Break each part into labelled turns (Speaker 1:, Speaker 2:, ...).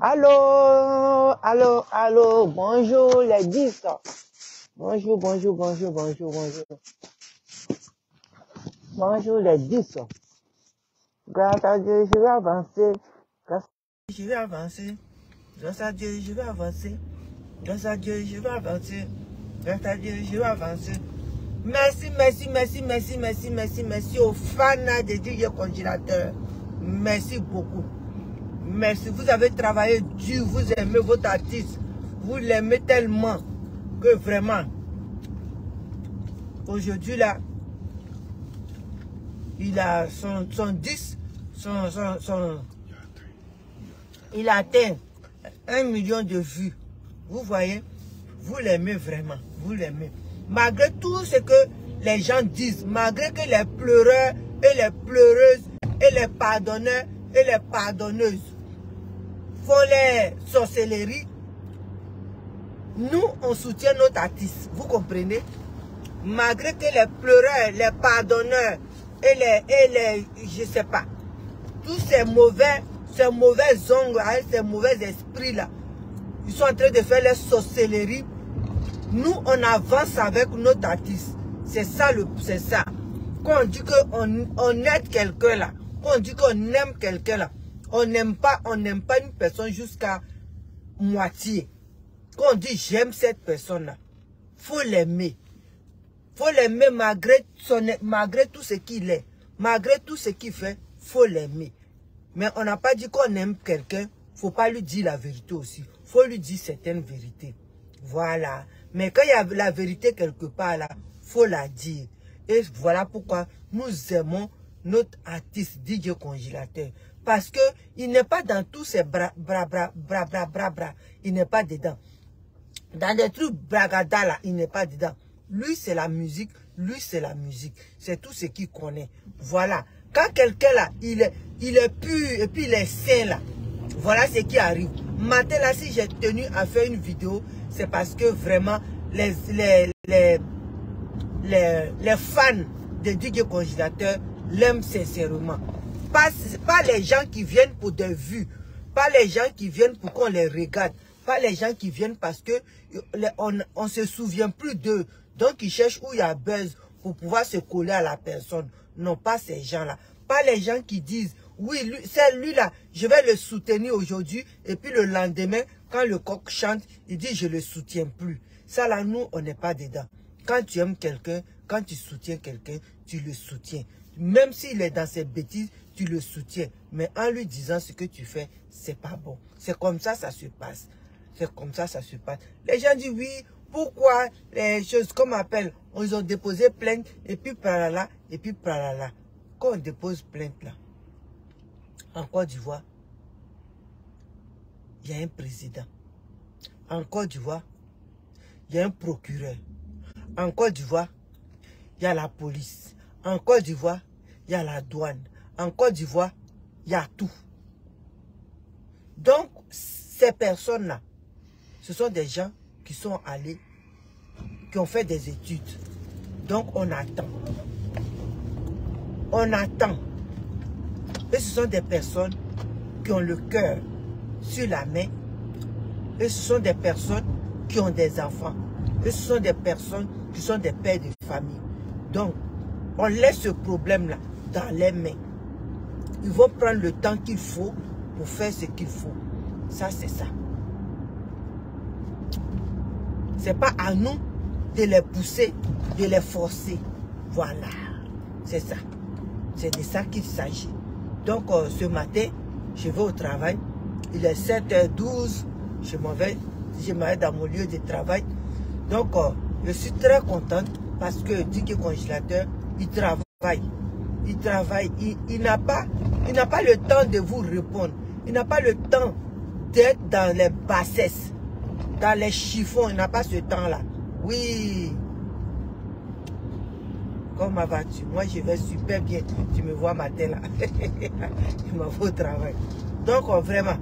Speaker 1: Allô, allô, allô, bonjour les 10. Bonjour, bonjour, bonjour, bonjour, bonjour. Bonjour les 10. Grâce à Dieu, je vais avancer. Grâce à Dieu, je vais avancer. Grâce à Dieu, je vais avancer. Grâce à Dieu, je vais avancer. Grâce à Dieu, je vais avancer. Merci, merci, merci, merci, merci, merci, merci aux fans de DJ Congélateur. Merci beaucoup. Merci, vous avez travaillé dur, vous aimez votre artiste. Vous l'aimez tellement que vraiment, aujourd'hui là, il a son 10, il a atteint 1 million de vues. Vous voyez, vous l'aimez vraiment, vous l'aimez. Malgré tout ce que les gens disent, malgré que les pleureurs et les pleureuses et les pardonneurs et les pardonneuses font les sorcelleries, nous, on soutient notre artiste. Vous comprenez? Malgré que les pleureurs, les pardonneurs et les je sais pas, tous ces mauvais ongles, ces mauvais esprits-là, ils sont en train de faire les sorcelleries. Nous, on avance avec notre artiste. C'est ça, c'est ça. Quand on dit qu'on aide quelqu'un là, quand on dit qu'on aime quelqu'un là, on n'aime pas une personne jusqu'à moitié. Quand on dit j'aime cette personne là, faut l'aimer. Faut l'aimer malgré tout ce qu'il est. Malgré tout ce qu'il fait, faut l'aimer. Mais on n'a pas dit qu'on aime quelqu'un, faut pas lui dire la vérité aussi. Faut lui dire certaines vérités. Voilà. Mais quand il y a la vérité quelque part là, faut la dire. Et voilà pourquoi nous aimons notre artiste DJ Congélateur. Parce que il n'est pas dans tous ces bra. Il n'est pas dedans. Dans des trucs bragada là, il n'est pas dedans. Lui c'est la musique, lui c'est la musique. C'est tout ce qu'il connaît. Voilà. Quand quelqu'un là, il est pur et puis il est sain là, voilà ce qui arrive. Matin là, si j'ai tenu à faire une vidéo, c'est parce que vraiment les fans de DJ Congélateur l'aiment sincèrement. Pas les gens qui viennent pour des vues, pas les gens qui viennent pour qu'on les regarde, pas les gens qui viennent parce que on se souvient plus d'eux. Donc ils cherchent où il y a buzz pour pouvoir se coller à la personne. Non, pas ces gens-là. Pas les gens qui disent, oui, c'est lui-là, je vais le soutenir aujourd'hui. Et puis le lendemain, quand le coq chante, il dit, je le soutiens plus. Ça là, nous, on n'est pas dedans. Quand tu aimes quelqu'un, quand tu soutiens quelqu'un, tu le soutiens. Même s'il est dans ses bêtises, tu le soutiens. Mais en lui disant ce que tu fais, c'est pas bon. C'est comme ça se passe. C'est comme ça se passe. Les gens disent, oui, pourquoi les choses, comme on appelle, ils ont déposé plainte, et puis pralala, et puis pralala. Quand on dépose plainte là, en Côte d'Ivoire, il y a un président. En Côte d'Ivoire, il y a un procureur. En Côte d'Ivoire, il y a la police. En Côte d'Ivoire, il y a la douane. En Côte d'Ivoire, il y a tout. Donc, ces personnes-là, ce sont des gens qui sont allés, qui ont fait des études. Donc, on attend. On attend. Et ce sont des personnes qui ont le cœur sur la main. Et ce sont des personnes qui ont des enfants. Et ce sont des personnes qui sont des pères de famille. Donc, on laisse ce problème-là dans les mains. Ils vont prendre le temps qu'il faut pour faire ce qu'il faut. Ça, c'est ça. C'est pas à nous de les pousser, de les forcer. Voilà. C'est ça. C'est de ça qu'il s'agit. Donc, ce matin, je vais au travail. Il est 7h12. Je m'en vais dans mon lieu de travail. Donc, je suis très contente parce que DJ Congélateur, il travaille. Il travaille. Il n'a pas le temps de vous répondre. Il n'a pas le temps d'être dans les bassesses, dans les chiffons. Il n'a pas ce temps-là. Oui. Comment vas-tu? Moi, je vais super bien. Tu me vois matin là. Je m'en vais au travail. Donc, vraiment.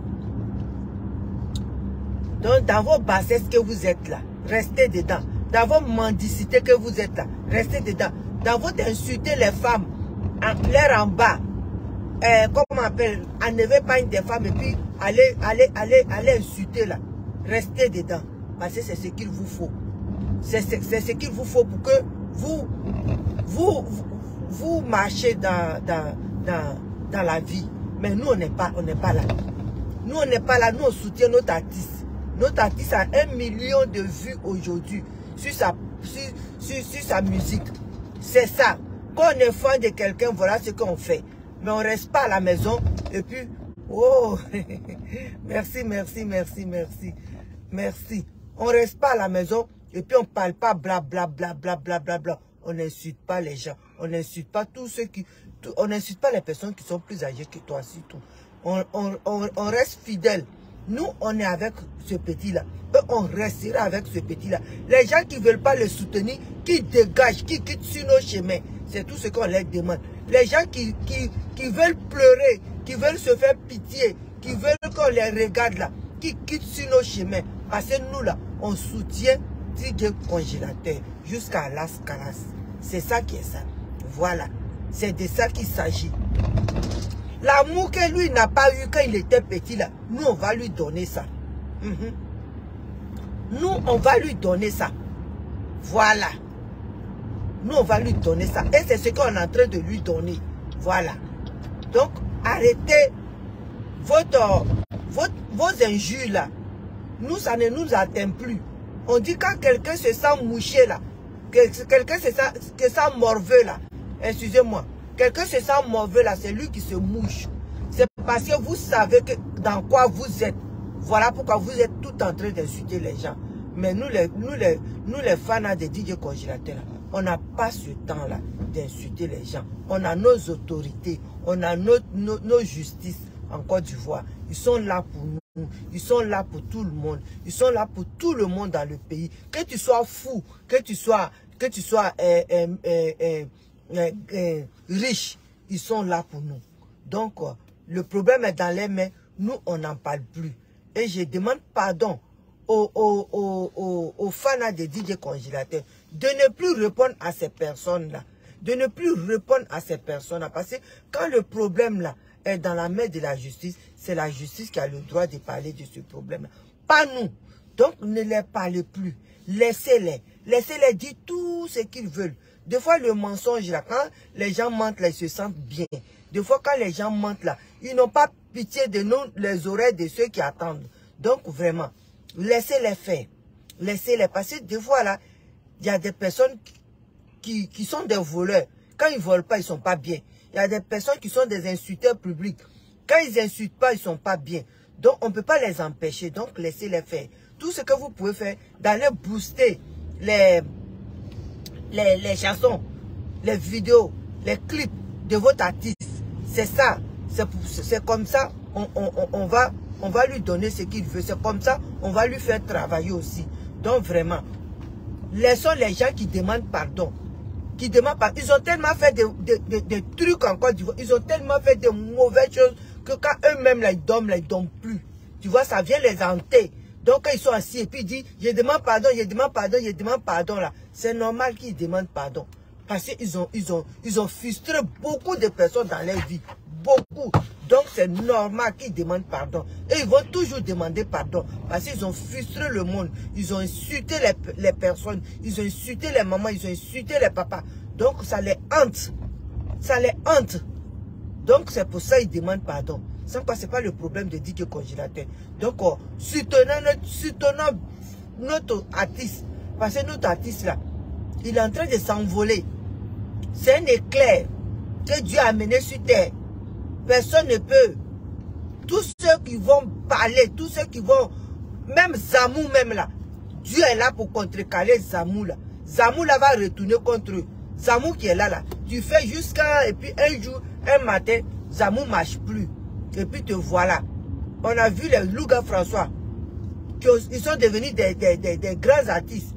Speaker 1: Donc, dans vos bassesses que vous êtes là, restez dedans. Dans vos mendicités que vous êtes là, restez dedans. Dans votre insulter les femmes, en l'air en bas, comment on appelle, enlever pas une des femmes et puis aller insulter là. Restez dedans. Parce que c'est ce qu'il vous faut. C'est ce qu'il vous faut pour que vous marchez dans la vie. Mais nous, on n'est pas là. Nous, on n'est pas là. Nous, on soutient notre artiste. Notre artiste a 1 million de vues aujourd'hui sur sa musique. C'est ça. Quand on est fan de quelqu'un, voilà ce qu'on fait. Mais on ne reste pas à la maison et puis, oh, merci. On ne reste pas à la maison et puis on ne parle pas blablabla. On n'insulte pas les gens. On n'insulte pas tous ceux qui... On n'insulte pas les personnes qui sont plus âgées que toi, surtout. On reste fidèle. Nous, on est avec ce petit-là. On restera avec ce petit-là. Les gens qui ne veulent pas le soutenir, qui dégagent, qui quittent sur nos chemins. C'est tout ce qu'on leur demande. Les gens qui veulent pleurer, qui veulent se faire pitié, qui veulent qu'on les regarde là, qui quittent sur nos chemins. Parce que nous là, on soutient DJ Congélateur jusqu'à Las Calas. C'est ça qui est ça. Voilà. C'est de ça qu'il s'agit. L'amour que lui n'a pas eu quand il était petit là, nous on va lui donner ça. Nous on va lui donner ça. Voilà. Nous on va lui donner ça. Et c'est ce qu'on est en train de lui donner. Voilà. Donc arrêtez vos injures là. Nous ça ne nous atteint plus. On dit quand quelqu'un se sent mouché là, quelqu'un se sent morveux là, excusez-moi, quelqu'un se sent mauvais là, c'est lui qui se mouche. C'est parce que vous savez que dans quoi vous êtes. Voilà pourquoi vous êtes tout en train d'insulter les gens. Mais nous les fans de DJ Congélateur, on n'a pas ce temps-là d'insulter les gens. On a nos autorités, on a nos justices en Côte d'Ivoire. Ils sont là pour nous, ils sont là pour tout le monde. Ils sont là pour tout le monde dans le pays. Que tu sois fou, que tu sois riches, ils sont là pour nous. Donc, le problème est dans les mains. Nous, on n'en parle plus. Et je demande pardon aux fans de DJ Congélateur de ne plus répondre à ces personnes-là. De ne plus répondre à ces personnes-là. Parce que quand le problème là est dans la main de la justice, c'est la justice qui a le droit de parler de ce problème-là. Pas nous. Donc, ne les parlez plus. Laissez-les. Laissez-les dire tout ce qu'ils veulent. Des fois, le mensonge, là, quand les gens mentent, là, ils se sentent bien. Des fois, quand les gens mentent, là, ils n'ont pas pitié de nous, les oreilles de ceux qui attendent. Donc, vraiment, laissez-les faire. Laissez-les passer. Des fois, là, il y a des personnes qui sont des voleurs. Quand ils ne volent pas, ils ne sont pas bien. Il y a des personnes qui sont des insulteurs publics. Quand ils n'insultent pas, ils ne sont pas bien. Donc, on ne peut pas les empêcher. Donc, laissez-les faire. Tout ce que vous pouvez faire, d'aller booster les chansons, les vidéos, les clips de votre artiste. C'est ça. C'est comme ça, on va lui donner ce qu'il veut. C'est comme ça, on va lui faire travailler aussi. Donc vraiment, laissons les gens qui demandent pardon. Qui demandent pardon. Ils ont tellement fait des trucs en Côte d'Ivoire. Ils ont tellement fait de mauvaises choses que quand eux-mêmes là, ils dorment plus. Tu vois, ça vient les hanter. Donc quand ils sont assis et puis ils disent, je demande pardon, je demande pardon, je demande pardon là. C'est normal qu'ils demandent pardon. Parce qu'ils ont frustré beaucoup de personnes dans leur vie. Beaucoup. Donc c'est normal qu'ils demandent pardon. Et ils vont toujours demander pardon. Parce qu'ils ont frustré le monde. Ils ont insulté les personnes. Ils ont insulté les mamans. Ils ont insulté les papas. Donc ça les hante. Ça les hante. Donc c'est pour ça qu'ils demandent pardon. Sans quoi, ce n'est pas le problème de DJ Congélateur. Donc, soutenons notre artiste. Parce que notre artiste, là, il est en train de s'envoler. C'est un éclair que Dieu a amené sur terre. Personne ne peut. Tous ceux qui vont parler, tous ceux qui vont... Même Zamou, même là. Dieu est là pour contrecarrer Zamou, là. Zamou, là, va retourner contre eux. Zamou qui est là, là. Tu fais jusqu'à... Et puis, un jour, un matin, Zamou ne marche plus. Et puis te voilà. On a vu les Louga François. Ils sont devenus des grands artistes.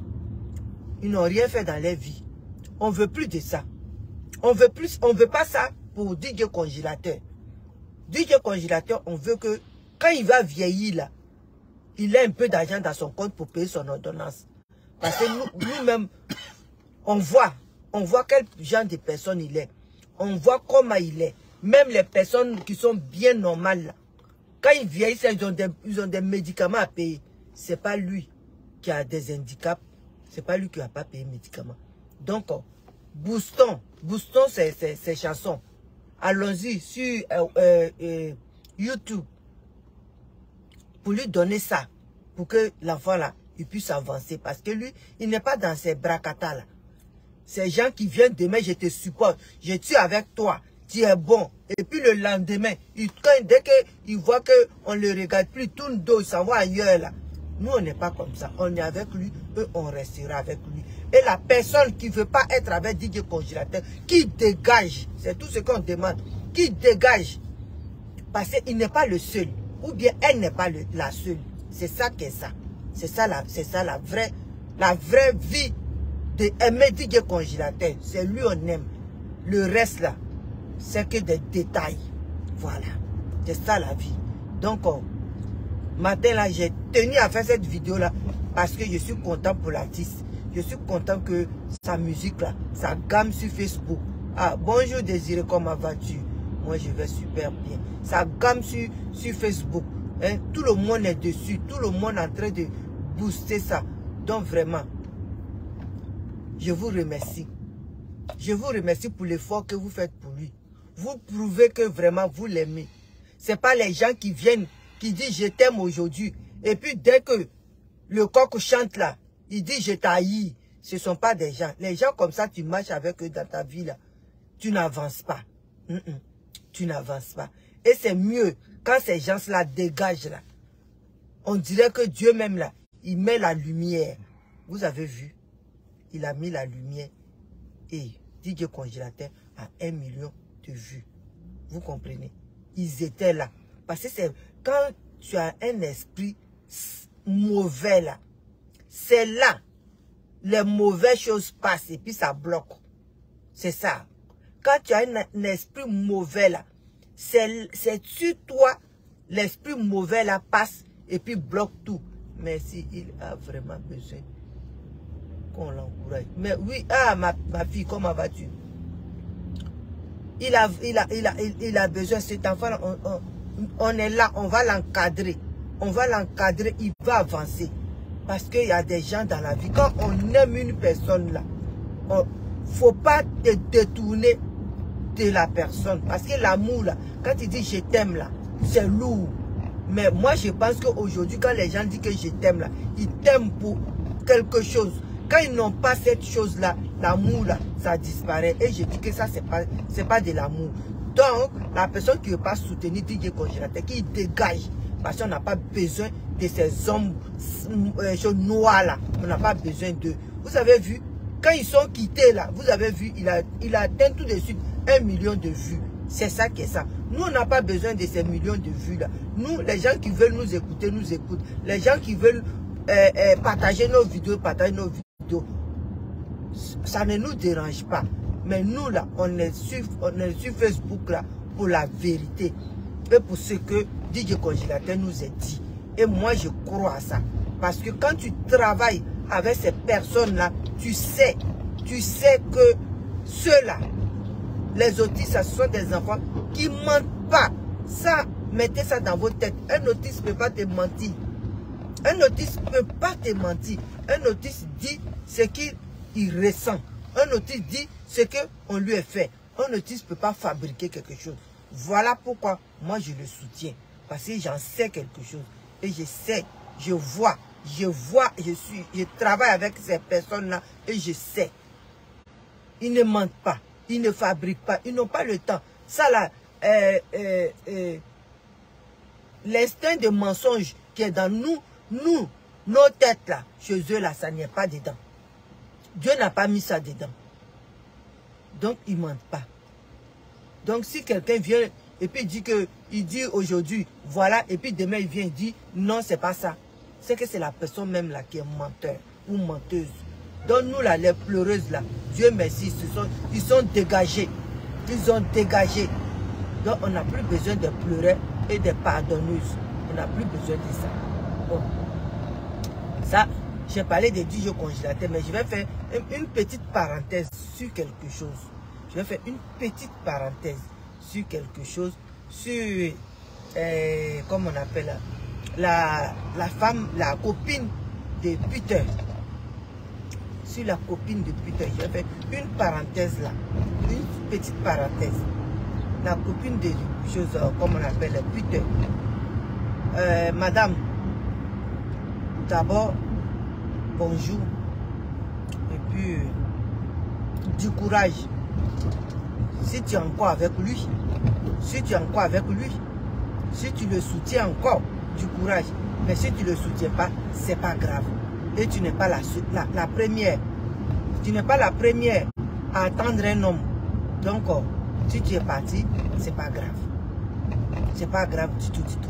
Speaker 1: Ils n'ont rien fait dans leur vie. On ne veut plus de ça. On veut pas ça pour DJ Congélateur. DJ Congélateur, on veut que quand il va vieillir là, il a un peu d'argent dans son compte pour payer son ordonnance. Parce que nous-mêmes, on voit quel genre de personne il est. On voit comment il est. même les personnes qui sont bien normales, là, quand ils vieillissent, ils ont des médicaments à payer. Ce n'est pas lui qui a des handicaps. Ce n'est pas lui qui n'a pas payé médicaments. Donc, boostons ces chansons. Allons-y sur YouTube pour lui donner ça. Pour que l'enfant là, il puisse avancer. Parce que lui, il n'est pas dans ces bracatas là. Ces gens qui viennent demain, je te supporte. Je suis avec toi. Tu es bon. Et puis le lendemain, dès qu'il voit qu'on ne le regarde plus, tout le dos, il s'en va ailleurs là. Nous, on n'est pas comme ça. On est avec lui, eux, on restera avec lui. Et la personne qui ne veut pas être avec DJ Congélateur, qui dégage, c'est tout ce qu'on demande, qui dégage. Parce qu'il n'est pas le seul. Ou bien elle n'est pas la seule. C'est ça qui est ça. C'est ça la vraie vie d'aimer DJ Congélateur. C'est lui on aime. Le reste là, c'est que des détails. Voilà. C'est ça la vie. Donc, matin là, j'ai tenu à faire cette vidéo là parce que je suis content pour l'artiste. Je suis content que sa musique là, ça gamme sur Facebook. Ah, bonjour Désiré, comment vas-tu? Moi je vais super bien. Ça gamme sur Facebook. Hein? Tout le monde est dessus. Tout le monde est en train de booster ça. Donc vraiment, je vous remercie. Je vous remercie pour l'effort que vous faites pour lui. Vous prouvez que vraiment vous l'aimez. Ce n'est pas les gens qui viennent, qui disent je t'aime aujourd'hui. Et puis dès que le coq chante là, il dit je t'haïs. Ce ne sont pas des gens. Les gens comme ça, tu marches avec eux dans ta vie là. Tu n'avances pas. Tu n'avances pas. Et c'est mieux quand ces gens-là dégagent là. On dirait que Dieu même là, il met la lumière. Vous avez vu? Il a mis la lumière. Et DJ Congélateur a 1 million de vues. Vous comprenez? Ils étaient là. Parce que c'est quand tu as un esprit mauvais là, c'est là les mauvaises choses passent et puis ça bloque. C'est ça. Quand tu as un esprit mauvais là, c'est sur toi l'esprit mauvais là passe et puis bloque tout. Mais s'il a vraiment besoin qu'on l'encourage. Mais oui, ah ma fille, comment vas-tu? Il a besoin, cet enfant, on est là, on va l'encadrer. On va l'encadrer, il va avancer. Parce qu'il y a des gens dans la vie, quand on aime une personne là, il ne faut pas te détourner de la personne. Parce que l'amour là, quand il dit je t'aime là, c'est lourd. Mais moi je pense qu'aujourd'hui, quand les gens disent que je t'aime là, ils t'aiment pour quelque chose. Quand ils n'ont pas cette chose-là, l'amour, là, ça disparaît. Et je dis que ça, c'est pas de l'amour. Donc, la personne qui ne veut pas soutenir DJ Congélateur, qui dégage. Parce qu'on n'a pas besoin de ces hommes noirs-là. On n'a pas besoin d'eux. Vous avez vu, quand ils sont quittés, là, vous avez vu, il a atteint tout de suite 1 million de vues. C'est ça qui est ça. Nous, on n'a pas besoin de ces millions de vues-là. Nous, les gens qui veulent nous écouter, nous écoutent. Les gens qui veulent partager nos vidéos, ça ne nous dérange pas. Mais nous là, on est sur Facebook là pour la vérité et pour ce que DJ Congélateur nous a dit. Et moi je crois à ça. Parce que quand tu travailles avec ces personnes là, tu sais que ceux-là, les autistes, ce sont des enfants qui ne mentent pas. Ça, mettez ça dans votre tête. Un autiste ne peut pas te mentir. Un autiste ne peut pas te mentir. Un autiste dit ce qu'il ressent. Un autiste dit ce qu'on lui a fait. Un autiste ne peut pas fabriquer quelque chose. Voilà pourquoi moi je le soutiens. Parce que j'en sais quelque chose. Et je sais, je vois, je travaille avec ces personnes-là et je sais. Ils ne mentent pas. Ils ne fabriquent pas. Ils n'ont pas le temps. Ça là, l'instinct de mensonge qui est dans nos têtes là, chez eux là, ça n'y est pas dedans. Dieu n'a pas mis ça dedans. Donc, ils ne mentent pas. Donc, si quelqu'un vient et puis il dit aujourd'hui, voilà, et puis demain il vient et dit, non, c'est pas ça. C'est que c'est la personne même là qui est menteur ou menteuse. Donc, nous là, les pleureuses là, Dieu merci, ils sont dégagés. Ils ont dégagé. Donc, on n'a plus besoin de pleurer et de pardonneuses. On n'a plus besoin de ça. Bon. Ça, j'ai parlé de DJ Congélateur, mais je vais faire une petite parenthèse sur quelque chose. Je vais faire une petite parenthèse sur quelque chose, sur, comment on appelle la femme, la copine de Peter. Sur la copine de Peter, j'ai fait une parenthèse là, une petite parenthèse. La copine de chose, comme on appelle Peter. Madame, d'abord, bonjour. Et puis, du courage. Si tu es encore avec lui, si tu es encore avec lui, si tu le soutiens encore, du courage. Mais si tu ne le soutiens pas, c'est pas grave. Et tu n'es pas la première. Tu n'es pas la première à attendre un homme. Donc, si tu es parti, c'est pas grave. C'est pas grave du tout, du tout.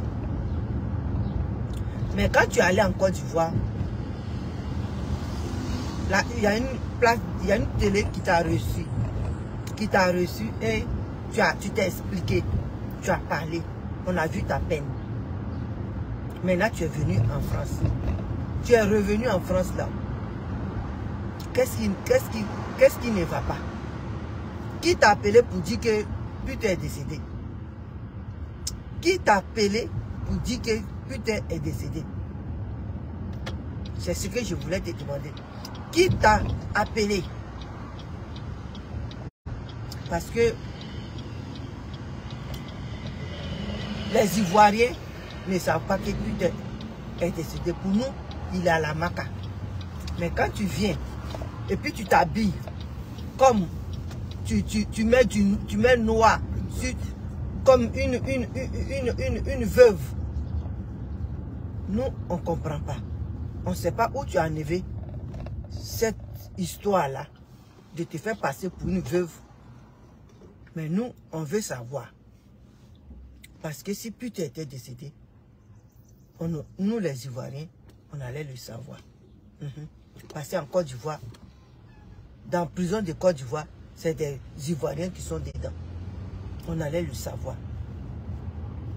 Speaker 1: Mais quand tu es allé en Côte d'Ivoire, là, il y a une place, il y a une télé qui t'a reçu. Qui t'a reçu et tu t'es expliqué. Tu as parlé. On a vu ta peine. Maintenant, tu es venu en France. Tu es revenu en France là. Qu'est-ce qui ne va pas? Qui t'a appelé pour dire que Peter est décédé? Qui t'a appelé pour dire que Peter est décédé? C'est ce que je voulais te demander. Qui t'a appelé? Parce que les Ivoiriens ne savent pas que Peter est décédé. Pour nous, il est à la Maca. Mais quand tu viens et puis tu t'habilles comme tu mets noir comme une veuve, nous on ne comprend pas. On ne sait pas où tu as enlevé cette histoire-là de te faire passer pour une veuve. Mais nous, on veut savoir. Parce que si Peter était décédé, nous les Ivoiriens, on allait le savoir. Parce qu'en Côte d'Ivoire, dans la prison de Côte d'Ivoire, c'est des Ivoiriens qui sont dedans. On allait le savoir.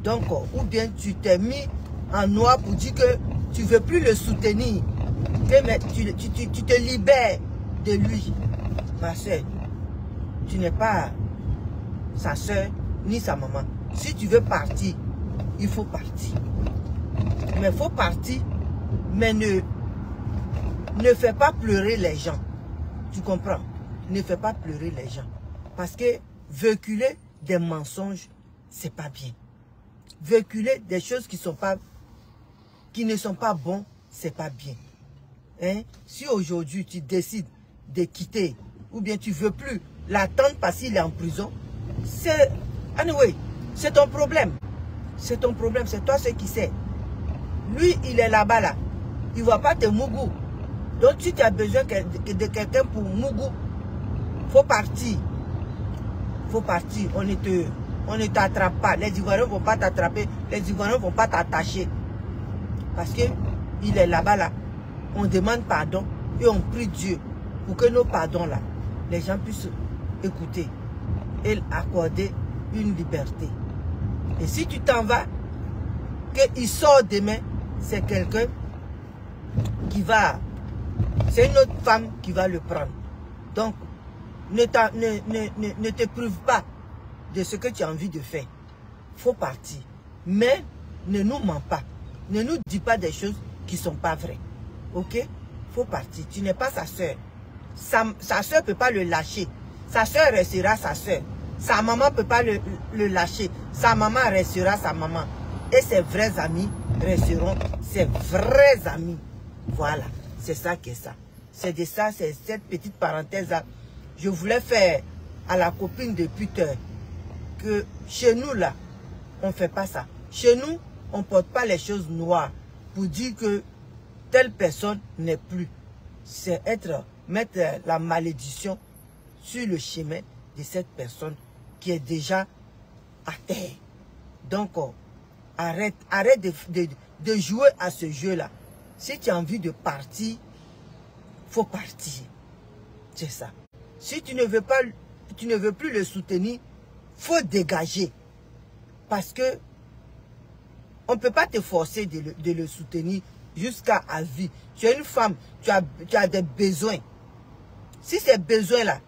Speaker 1: Donc, ou bien tu t'es mis en noir pour dire que tu ne veux plus le soutenir. Mais tu te libères de lui. Ma soeur, tu n'es pas sa soeur ni sa maman. Si tu veux partir, il faut partir. Mais il faut partir, mais ne fais pas pleurer les gens. Tu comprends? Ne fais pas pleurer les gens. Parce que véhiculer des mensonges, c'est pas bien. Véhiculer des choses qui ne sont pas bonnes, c'est pas bien. Hein? Si aujourd'hui tu décides de quitter, ou bien tu veux plus l'attendre parce qu'il est en prison, c'est anyway, c'est ton problème. C'est ton problème, c'est toi ce qui sais. Lui, il est là-bas là. Il ne va pas te mougou. Donc si tu as besoin de quelqu'un pour mougou, faut partir. Faut partir. On ne t'attrape pas. Les Ivoiriens ne vont pas t'attraper. Les Ivoiriens ne vont pas t'attacher. Parce qu'il est là-bas là. On demande pardon et on prie Dieu pour que nos pardons là, les gens puissent écouter et accorder une liberté. Et si tu t'en vas, qu'il sort demain, c'est quelqu'un qui va, c'est une autre femme qui va le prendre. Donc, ne te prive pas de ce que tu as envie de faire. Il faut partir. Mais ne nous mens pas. Ne nous dis pas des choses qui ne sont pas vraies. Ok? Il faut partir. Tu n'es pas sa soeur. Sa soeur ne peut pas le lâcher. Sa soeur restera sa soeur. Sa maman ne peut pas le lâcher. Sa maman restera sa maman. Et ses vrais amis resteront ses vrais amis. Voilà. C'est ça qui est ça. C'est de ça, c'est cette petite parenthèse-là. Je voulais faire à la copine de Peter que chez nous, là, on ne fait pas ça. Chez nous, on ne porte pas les choses noires pour dire que telle personne n'est plus. C'est mettre la malédiction sur le chemin de cette personne qui est déjà à terre. Donc, arrête de jouer à ce jeu-là. Si tu as envie de partir, il faut partir. C'est ça. Si tu ne veux plus le soutenir, faut dégager. Parce que on ne peut pas te forcer de le soutenir jusqu'à vie. Tu es une femme, tu as des besoins. Si ces besoins-là,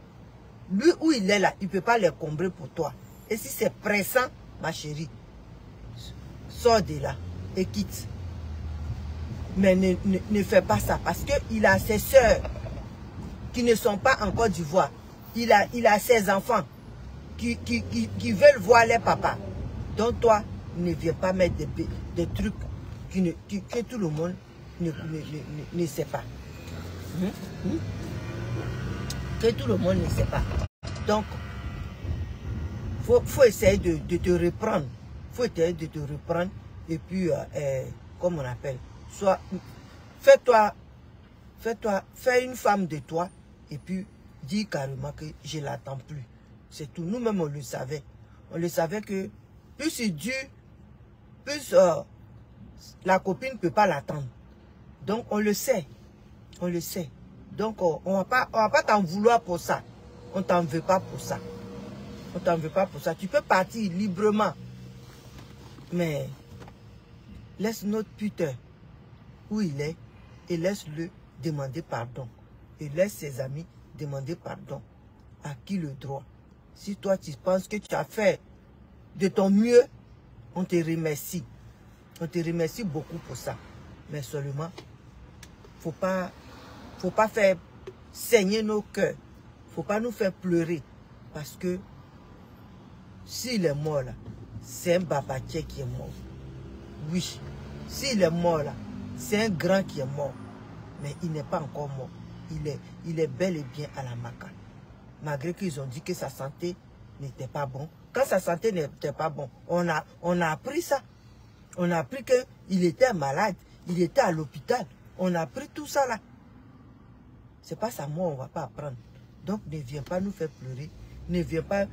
Speaker 1: lui où il est là, il ne peut pas les combler pour toi. Et si c'est pressant, ma chérie, sors de là et quitte. Mais ne fais pas ça parce qu'il a ses soeurs qui ne sont pas en Côte d'Ivoire. Il a ses enfants qui veulent voir les papas. Donc toi, ne viens pas mettre des trucs que tout le monde ne sait pas. Que tout le monde ne sait pas. Donc, faut essayer de te reprendre. Faut essayer de te reprendre. Et puis, comme on appelle, fais une femme de toi. Et puis, dis carrément que je ne l'attends plus. C'est tout. Nous-mêmes, on le savait. On le savait que plus c'est dur, plus la copine ne peut pas l'attendre. Donc, on le sait. On le sait. Donc, on ne va pas t'en vouloir pour ça. On ne t'en veut pas pour ça. On ne t'en veut pas pour ça. Tu peux partir librement. Mais laisse notre putain où il est et laisse-le demander pardon. Et laisse ses amis demander pardon. À qui le droit? Si toi, tu penses que tu as fait de ton mieux, on te remercie. On te remercie beaucoup pour ça. Mais seulement, faut pas faire saigner nos cœurs. Faut pas nous faire pleurer. Parce que s'il est mort là, c'est un babatier qui est mort. Oui. S'il est mort là, c'est un grand qui est mort. Mais il n'est pas encore mort. Il est bel et bien à la maca. Malgré qu'ils ont dit que sa santé n'était pas bonne. Quand sa santé n'était pas bonne, on a appris ça. On a appris qu'il était malade. Il était à l'hôpital. On a appris tout ça là. C'est pas sa mort, on ne va pas apprendre. Donc ne viens pas nous faire pleurer. Ne viens pas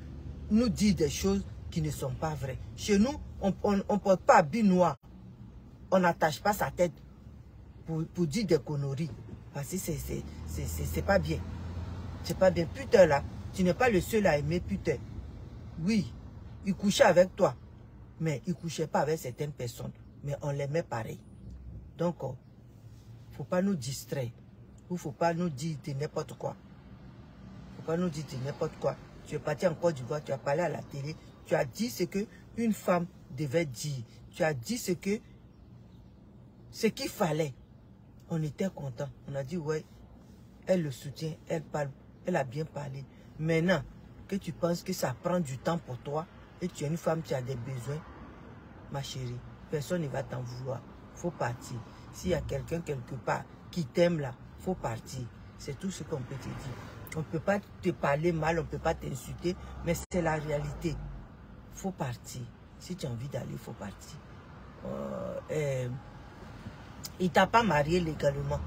Speaker 1: nous dire des choses qui ne sont pas vraies. Chez nous, on ne porte pas habit noir. On n'attache pas sa tête pour dire des conneries. Parce que c'est pas bien. C'est pas bien. Putain là, tu n'es pas le seul à aimer putain. Oui, il couchait avec toi. Mais il ne couchait pas avec certaines personnes. Mais on l'aimait pareil. Donc, faut pas nous distraire. Ou faut pas nous dire de n'importe quoi. Faut pas nous dire de n'importe quoi. Tu es parti en Côte d'Ivoire, tu as parlé à la télé. Tu as dit ce qu'une femme devait dire. Tu as dit ce qu'il fallait. On était content. On a dit, ouais, elle le soutient, elle parle, elle a bien parlé. Maintenant, que tu penses que ça prend du temps pour toi, et tu es une femme qui a des besoins, ma chérie, personne ne va t'en vouloir. Faut partir. S'il y a quelqu'un quelque part qui t'aime là, faut partir. C'est tout ce qu'on peut te dire. On ne peut pas te parler mal, on ne peut pas t'insulter, mais c'est la réalité. Faut partir. Si tu as envie d'aller, faut partir. Il t'a pas marié légalement.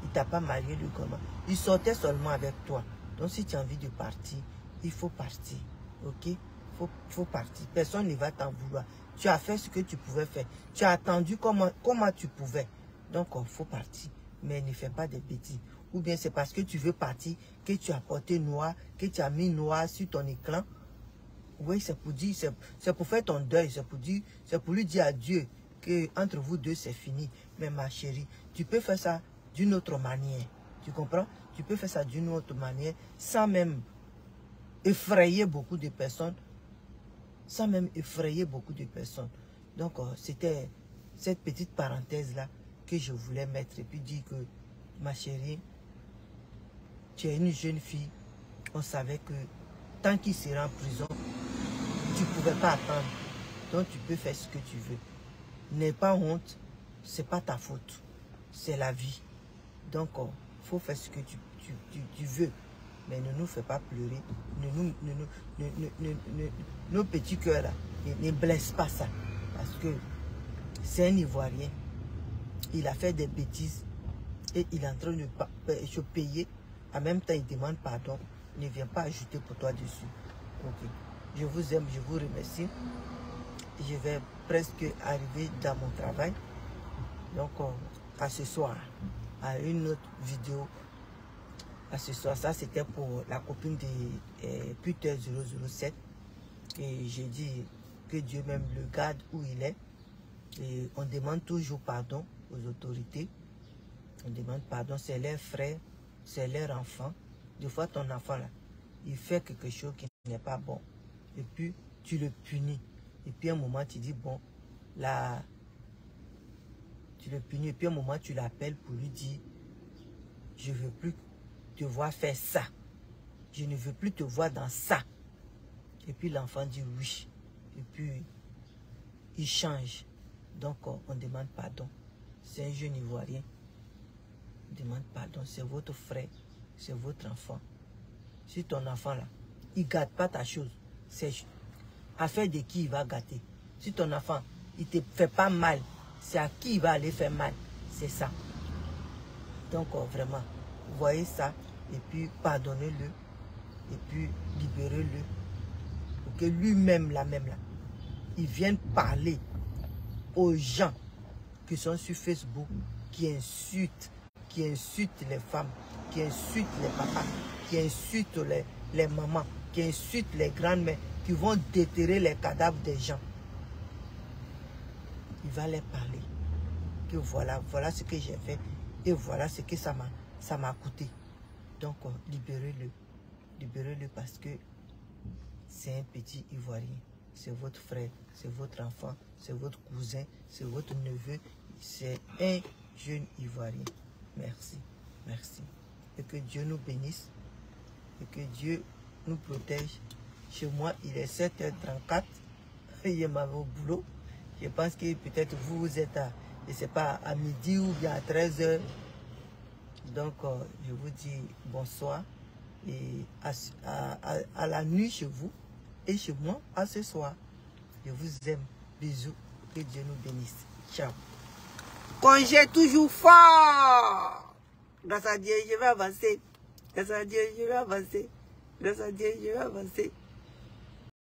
Speaker 1: Il t'a pas marié légalement. Il sortait seulement avec toi. Donc si tu as envie de partir, il faut partir. Ok? Faut partir. Personne ne va t'en vouloir. Tu as fait ce que tu pouvais faire. Tu as attendu comment tu pouvais. Donc il faut partir. Mais ne fais pas des bêtises. Ou bien c'est parce que tu veux partir que tu as porté noir, que tu as mis noir sur ton écran. Oui, c'est pour dire, c'est pour faire ton deuil. C'est pour lui dire adieu. Que entre vous deux, c'est fini. Mais ma chérie, tu peux faire ça d'une autre manière. Tu comprends? Tu peux faire ça d'une autre manière sans même effrayer beaucoup de personnes. Sans même effrayer beaucoup de personnes. Donc, c'était cette petite parenthèse-là que je voulais mettre. Et puis dire que, ma chérie, tu es une jeune fille. On savait que tant qu'il sera en prison, tu ne pouvais pas attendre. Donc, tu peux faire ce que tu veux. N'aie pas honte, c'est pas ta faute, c'est la vie. Donc, faut faire ce que tu veux, mais ne nous fais pas pleurer, nos petits cœurs là, ne blesse pas ça, parce que c'est un Ivoirien, il a fait des bêtises et il est en train de se payer, en même temps il demande pardon, ne viens pas ajouter pour toi dessus. Ok, je vous aime, je vous remercie. Je vais presque arriver dans mon travail. Donc, à ce soir, à une autre vidéo. À ce soir, ça c'était pour la copine de Putain 007. Et j'ai dit que Dieu même le garde où il est. Et on demande toujours pardon aux autorités. On demande pardon, c'est leur frère, c'est leur enfant. Des fois, ton enfant, là, il fait quelque chose qui n'est pas bon. Et puis, tu le punis. Et puis un moment, tu dis, bon, là, tu le punis. Et puis un moment, tu l'appelles pour lui dire, je ne veux plus te voir faire ça. Je ne veux plus te voir dans ça. Et puis l'enfant dit oui. Et puis, il change. Donc, on demande pardon. C'est un jeune Ivoirien. On demande pardon. C'est votre frère. C'est votre enfant. Si ton enfant, là, il ne gâte pas ta chose, c'est affaire de qui il va gâter. Si ton enfant, il ne te fait pas mal, c'est à qui il va aller faire mal. C'est ça. Donc, vraiment, voyez ça. Et puis, pardonnez-le. Et puis, libérez-le. Pour que lui-même, là, il vienne parler aux gens qui sont sur Facebook, qui insultent les femmes, qui insultent les papas, qui insultent les mamans, qui insultent les grandes-mères, qui vont déterrer les cadavres des gens. Il va les parler. Que voilà ce que j'ai fait et voilà ce que ça m'a coûté. Donc, libérez-le. Libérez-le parce que c'est un petit Ivoirien. C'est votre frère, c'est votre enfant, c'est votre cousin, c'est votre neveu. C'est un jeune Ivoirien. Merci. Merci. Et que Dieu nous bénisse. Et que Dieu nous protège. Chez moi, il est 7h34. Il m'avait au boulot. Je pense que peut-être vous êtes à, je sais pas, à midi ou bien à 13h. Donc, je vous dis bonsoir. Et à la nuit chez vous. Et chez moi, à ce soir. Je vous aime. Bisous. Que Dieu nous bénisse. Ciao. Congé toujours fort. Grâce à Dieu, je vais avancer. Grâce à Dieu, je vais avancer. Grâce à Dieu, je vais avancer.